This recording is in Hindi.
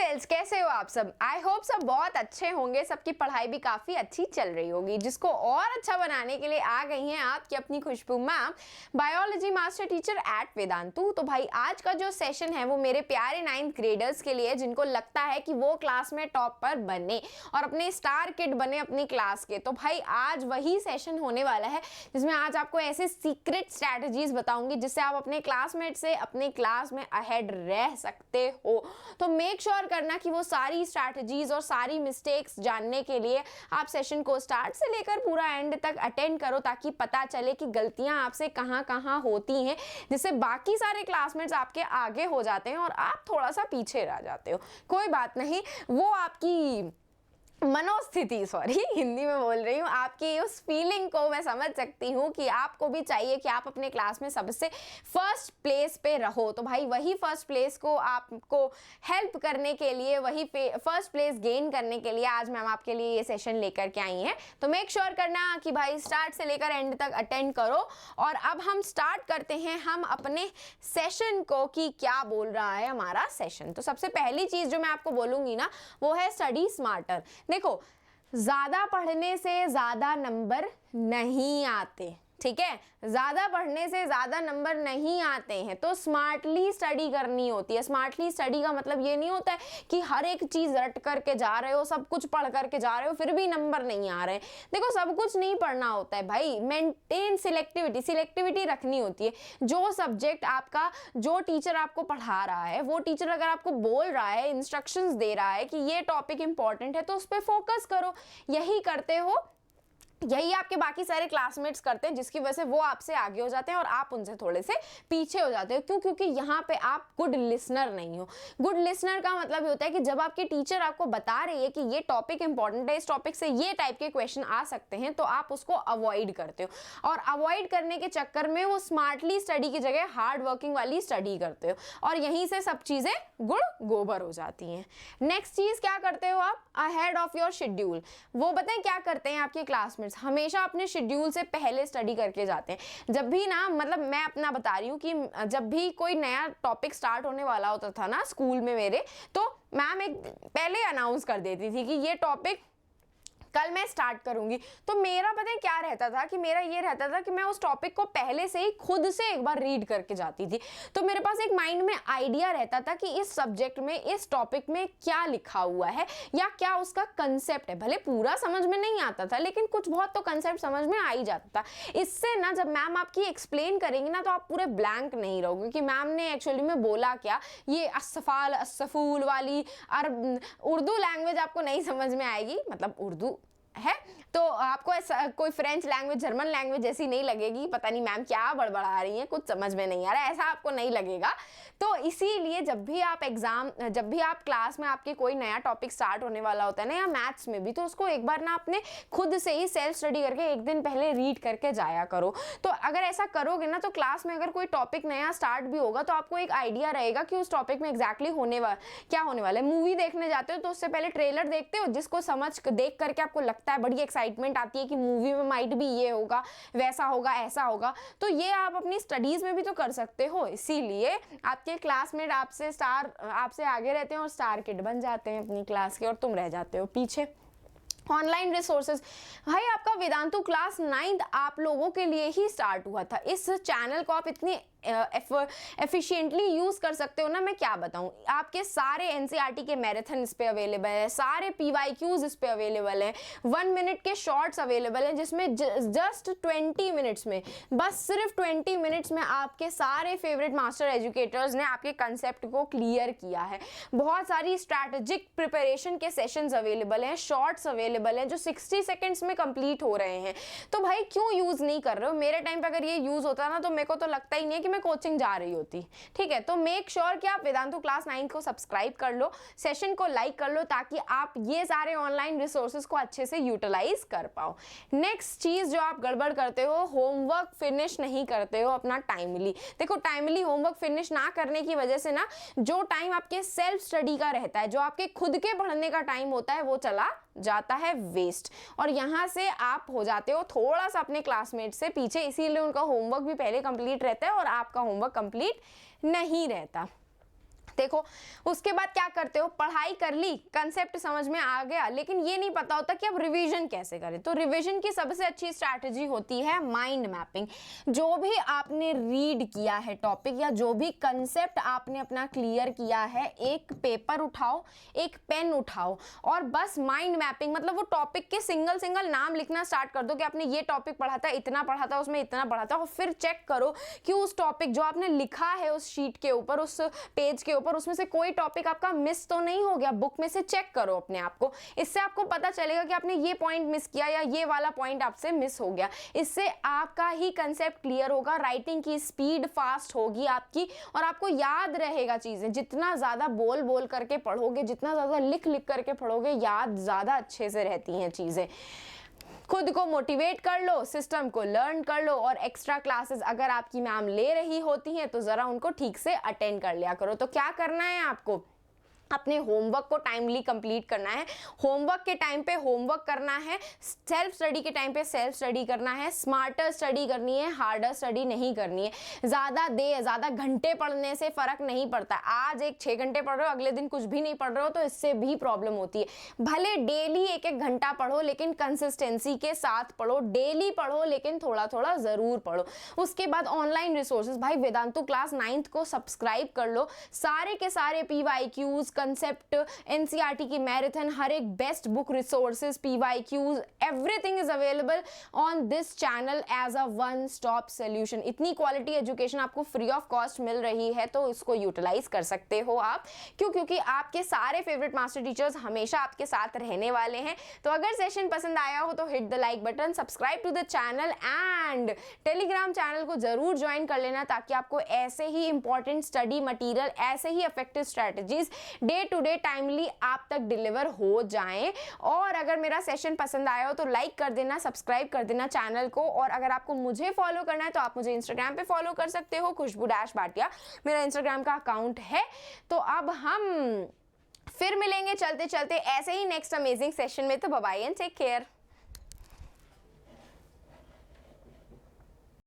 फ्रेंड्स, कैसे हो आप सब? आई होप सब बहुत अच्छे होंगे। सबकी पढ़ाई भी काफ़ी अच्छी चल रही होगी। जिसको और अच्छा बनाने के लिए आ गई हैं आपकी अपनी Khushboo ma'am, biology master teacher at Vedantu. तो भाई आज का जो सेशन है वो मेरे प्यारे 9th ग्रेडर्स के लिए, जिनको लगता है कि वो क्लास में टॉपर बने और अपने स्टार किड बने अपनी क्लास के। तो भाई आज वही सेशन होने वाला है जिसमें आज आपको ऐसे सीक्रेट स्ट्रैटेजीज बताऊंगी जिससे आप अपने क्लासमेट से अपने क्लास में अहेड रह सकते हो। तो मेक श्योर करना कि वो सारी स्ट्रैटेजीज और सारी मिस्टेक्स जानने के लिए आप सेशन को स्टार्ट से लेकर पूरा एंड तक अटेंड करो, ताकि पता चले कि गलतियां आपसे कहां कहां होती हैं, जिससे बाकी सारे क्लासमेट्स आपके आगे हो जाते हैं और आप थोड़ा सा पीछे रह जाते हो। कोई बात नहीं, वो आपकी मनोस्थिति, सॉरी हिंदी में बोल रही हूँ, आपकी उस फीलिंग को मैं समझ सकती हूँ कि आपको भी चाहिए कि आप अपने क्लास में सबसे फर्स्ट प्लेस पे रहो। तो भाई वही फर्स्ट प्लेस को आपको हेल्प करने के लिए, वही फर्स्ट प्लेस गेन करने के लिए आज मैम आपके लिए ये सेशन लेकर के आई हैं। तो मेक श्योर करना कि भाई स्टार्ट से लेकर एंड तक अटेंड करो। और अब हम स्टार्ट करते हैं हम अपने सेशन को कि क्या बोल रहा है हमारा सेशन। तो सबसे पहली चीज़ जो मैं आपको बोलूँगी ना वो है स्टडी स्मार्टर। देखो, ज्यादा पढ़ने से ज्यादा नंबर नहीं आते, ठीक है? ज्यादा पढ़ने से ज्यादा नंबर नहीं आते हैं, तो स्मार्टली स्टडी करनी होती है। स्मार्टली स्टडी का मतलब ये नहीं होता है कि हर एक चीज रट करके जा रहे हो, सब कुछ पढ़ करके जा रहे हो, फिर भी नंबर नहीं आ रहे हैं। देखो, सब कुछ नहीं पढ़ना होता है भाई। मेंटेन सिलेक्टिविटी रखनी होती है। जो सब्जेक्ट आपका, जो टीचर आपको पढ़ा रहा है, वो टीचर अगर आपको बोल रहा है, इंस्ट्रक्शंस दे रहा है कि ये टॉपिक इंपॉर्टेंट है, तो उस पर फोकस करो। यही करते हो, यही आपके बाकी सारे क्लासमेट्स करते हैं, जिसकी वजह से वो आपसे आगे हो जाते हैं और आप उनसे थोड़े से पीछे हो जाते हो। क्यों? क्योंकि यहाँ पे आप गुड लिसनर नहीं हो। गुड लिसनर का मतलब ये होता है कि जब आपकी टीचर आपको बता रही है कि ये टॉपिक इंपॉर्टेंट है, इस टॉपिक से ये टाइप के क्वेश्चन आ सकते हैं, तो आप उसको अवॉइड करते हो। और अवॉइड करने के चक्कर में वो स्मार्टली स्टडी की जगह हार्ड वर्किंग वाली स्टडी करते हो, और यहीं से सब चीज़ें गुड़ गोबर हो जाती हैं। नेक्स्ट चीज़ क्या करते हो आप? Ahead of your schedule. वो बताएं क्या करते हैं आपके क्लासमेट्स? हमेशा अपने शेड्यूल से पहले स्टडी करके जाते हैं। जब भी ना, मतलब मैं अपना बता रही हूँ कि जब भी कोई नया टॉपिक स्टार्ट होने वाला होता था ना स्कूल में मेरे, तो मैम एक पहले अनाउंस कर देती थी कि ये टॉपिक कल मैं स्टार्ट करूंगी। तो मेरा पता है क्या रहता था कि मेरा ये रहता था कि मैं उस टॉपिक को पहले से ही खुद से एक बार रीड करके जाती थी। तो मेरे पास एक माइंड में आइडिया रहता था कि इस सब्जेक्ट में, इस टॉपिक में क्या लिखा हुआ है या क्या उसका कंसेप्ट है। भले पूरा समझ में नहीं आता था, लेकिन कुछ बहुत तो कंसेप्ट समझ में आ ही जाता था। इससे ना जब मैम आपकी एक्सप्लेन करेंगी ना, तो आप पूरे ब्लैंक नहीं रहोगे कि मैम ने एक्चुअली में बोला क्या। ये अस्सफाल अस्सफूल वाली उर्दू लैंग्वेज आपको नहीं समझ में आएगी, मतलब उर्दू है तो आपको ऐसा कोई फ्रेंच लैंग्वेज, जर्मन लैंग्वेज जैसी नहीं लगेगी, पता नहीं मैम क्या बड़बड़ा रही हैं, कुछ समझ में नहीं आ रहा है, ऐसा आपको नहीं लगेगा। तो इसीलिए जब भी आप क्लास में आपके कोई नया टॉपिक स्टार्ट होने वाला होता है ना, या मैथ्स में भी, तो उसको एक बार ना अपने खुद से ही सेल्फ स्टडी करके एक दिन पहले रीड करके जाया करो। तो अगर ऐसा करोगे ना, तो क्लास में अगर कोई टॉपिक नया स्टार्ट भी होगा तो आपको एक आइडिया रहेगा कि उस टॉपिक में एग्जैक्टली क्या होने वाला है। मूवी देखने जाते हो तो उससे पहले ट्रेलर देखते हो, जिसको देख करके आपको लगता है, बड़ी एक्साइटमेंट आती है कि मूवी में माइट भी ये होगा, वैसा होगा, ऐसा होगा। तो ये आप अपनी स्टडीज में भी तो कर सकते हो। इसीलिए आपके क्लासमेट आपसे आगे रहते हैं और स्टार किड बन जाते हैं अपनी क्लास के, और तुम रह जाते हो पीछे। ऑनलाइन रिसोर्सेज, भाई आपका वेदांतु क्लास 9th आप लोगों के लिए ही स्टार्ट हुआ था। इस चैनल को आप इतनी एफिशिएंटली यूज कर सकते हो ना, मैं क्या बताऊं। आपके सारे एनसीईआरटी के मैराथन इस पे अवेलेबल है, सारे पीवाईक्यूज इस पे अवेलेबल है, 1 मिनट के शॉर्ट्स अवेलेबल हैं, जिसमें जस्ट 20 मिनट्स में, बस सिर्फ 20 मिनट्स में आपके सारे फेवरेट मास्टर एजुकेटर्स ने आपके कंसेप्ट को क्लियर किया है। बहुत सारी स्ट्रैटेजिक प्रिपरेशन के सेशंस अवेलेबल हैं, शॉर्ट्स अवेलेबल हैं जो 60 सेकेंड्स में कंप्लीट हो रहे हैं। तो भाई क्यों यूज नहीं कर रहे हो? मेरे टाइम पे अगर ये यूज होता ना, तो मेरे को तो लगता ही नहीं है कि मैं कोचिंग जा रही होती। ठीक है, तो मेक श्योर कि आप वेदांतु क्लास 9 को सब्सक्राइब कर लो, सेशन को लाइक कर लो, ताकि आप ये सारे ऑनलाइन रिसोर्सेज को अच्छे से यूटिलाइज कर पाओ। नेक्स्ट चीज जो आप गड़बड़ करते हो, होमवर्क फिनिश नहीं करते हो अपना टाइमली। देखो, टाइमली होमवर्क फिनिश ना करने की वजह से ना, जो टाइम आपके सेल्फ स्टडी का रहता है, जो आपके खुद के पढ़ने का टाइम होता है, वो चला जाता है वेस्ट, और यहाँ से आप हो जाते हो थोड़ा सा अपने क्लासमेट से पीछे। इसीलिए उनका होमवर्क भी पहले कंप्लीट रहता है और आपका होमवर्क कंप्लीट नहीं रहता। देखो उसके बाद क्या करते हो, पढ़ाई कर ली, कंसेप्ट समझ में आ गया, लेकिन ये नहीं पता होता कि अब रिवीजन कैसे करें। तो रिवीजन की सबसे अच्छी स्ट्रैटेजी होती है माइंड मैपिंग। जो भी आपने रीड किया है टॉपिक या जो भी कंसेप्ट आपने अपना क्लियर किया है, एक पेपर उठाओ, एक पेन उठाओ और बस माइंड मैपिंग, मतलब वो टॉपिक के सिंगल सिंगल नाम लिखना स्टार्ट कर दो कि आपने ये टॉपिक पढ़ा था, इतना पढ़ा था, उसमें इतना पढ़ा था, और फिर चेक करो कि उस टॉपिक जो आपने लिखा है उस शीट के ऊपर, उस पेज के ऊपर, उसमें से कोई टॉपिक आपका मिस तो नहीं हो गया। बुक में से चेक करो अपने आप को, इससे आपको पता चलेगा कि आपने ये पॉइंट मिस किया या ये वाला पॉइंट आपसे मिस हो गया। इससे आपका ही कंसेप्ट क्लियर होगा, राइटिंग की स्पीड फास्ट होगी आपकी, और आपको याद रहेगा चीजें। जितना ज्यादा बोल बोल करके पढ़ोगे, जितना ज्यादा लिख लिख करके पढ़ोगे, याद ज्यादा अच्छे से रहती हैं चीजें। खुद को मोटिवेट कर लो, सिस्टम को लर्न कर लो, और एक्स्ट्रा क्लासेस अगर आपकी मैम ले रही होती हैं तो ज़रा उनको ठीक से अटेंड कर लिया करो। तो क्या करना है आपको, अपने होमवर्क को टाइमली कंप्लीट करना है, होमवर्क के टाइम पे होमवर्क करना है, सेल्फ स्टडी के टाइम पे सेल्फ स्टडी करना है, स्मार्टर स्टडी करनी है, हार्डर स्टडी नहीं करनी है। ज़्यादा घंटे पढ़ने से फ़र्क नहीं पड़ता। आज 6 घंटे पढ़ रहे हो, अगले दिन कुछ भी नहीं पढ़ रहे हो, तो इससे भी प्रॉब्लम होती है। भले डेली 1-1 घंटा पढ़ो, लेकिन कंसिस्टेंसी के साथ पढ़ो। डेली पढ़ो, लेकिन थोड़ा थोड़ा ज़रूर पढ़ो। उसके बाद ऑनलाइन रिसोर्सेज, भाई वेदांतु क्लास 9th को सब्सक्राइब कर लो। सारे के सारे PYQs, कंसेप्ट, NCERT की मैराथन, हर एक best book resources, PYQs, everything is available on this channel as a one stop solution. इतनी क्वालिटी एजुकेशन आपको फ्री ऑफ कॉस्ट मिल रही है, तो इसको यूटिलाइज कर सकते हो आप। क्यों? क्योंकि आपके सारे फेवरेट मास्टर टीचर्स हमेशा आपके साथ रहने वाले हैं। तो अगर सेशन पसंद आया हो तो hit the like button, subscribe to the channel and Telegram channel को जरूर ज्वाइन कर लेना, ताकि आपको ऐसे ही इंपॉर्टेंट स्टडी मटेरियल, ऐसे ही effective strategies day to day timely आप तक डिलीवर हो जाएं। और अगर मेरा सेशन पसंद आया हो तो लाइक कर देना, सब्सक्राइब कर देना चैनल को। और अगर आपको मुझे फॉलो करना है तो आप मुझे इंस्टाग्राम पे फॉलो कर सकते हो, खुशबू-भाटिया मेरा इंस्टाग्राम का अकाउंट है। तो अब हम फिर मिलेंगे चलते चलते ऐसे ही नेक्स्ट अमेजिंग सेशन में। तो bye bye and take care.